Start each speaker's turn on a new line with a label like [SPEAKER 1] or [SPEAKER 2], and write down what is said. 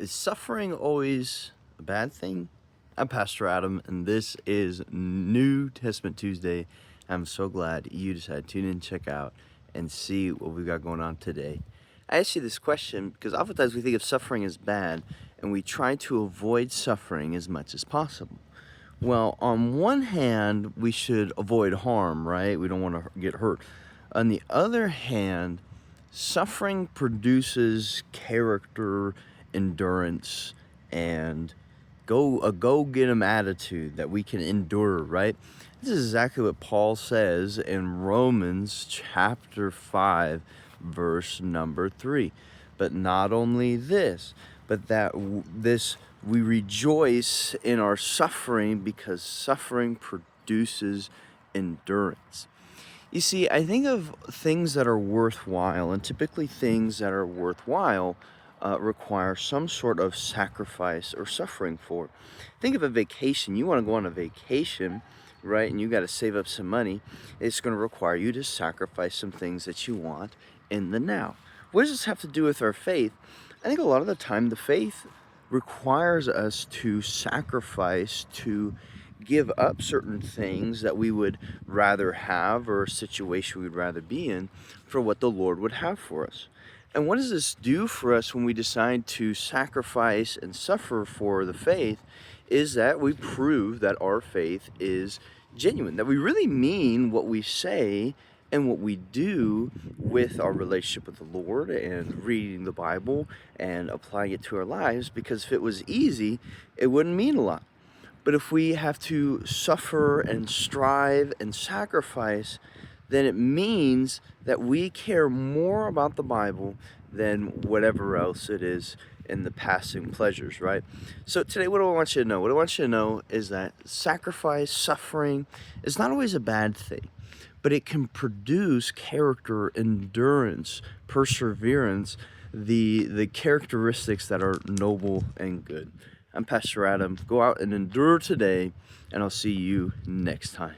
[SPEAKER 1] Is suffering always a bad thing? I'm Pastor Adam, and this is New Testament Tuesday. I'm so glad you decided to tune in, check out, and see what we've got going on today. I ask you this question because oftentimes we think of suffering as bad, and we try to avoid suffering as much as possible. Well, on one hand, we should avoid harm, right? We don't want to get hurt. On the other hand, suffering produces character, endurance, and go get 'em attitude that we can endure, right? This is exactly what Paul says in Romans chapter 5, verse number 3. But not only this, but that this we rejoice in our suffering because suffering produces endurance. You see, I think of things that are worthwhile, and typically things that are worthwhile require some sort of sacrifice or suffering for. Think of a vacation. You want to go on a vacation, right? And you got to save up some money. It's going to require you to sacrifice some things that you want in the now. What does this have to do with our faith? I think a lot of the time the faith requires us to sacrifice, to give up certain things that we would rather have or a situation we'd rather be in for what the Lord would have for us. And what does this do for us when we decide to sacrifice and suffer for the faith? Is that we prove that our faith is genuine, that we really mean what we say and what we do with our relationship with the Lord and reading the Bible and applying it to our lives. Because if it was easy, it wouldn't mean a lot. But if we have to suffer and strive and sacrifice, then it means that we care more about the Bible than whatever else it is in the passing pleasures, right? So today, what do I want you to know? What I want you to know is that sacrifice, suffering is not always a bad thing, but it can produce character, endurance, perseverance, the characteristics that are noble and good. I'm Pastor Adam. Go out and endure today, and I'll see you next time.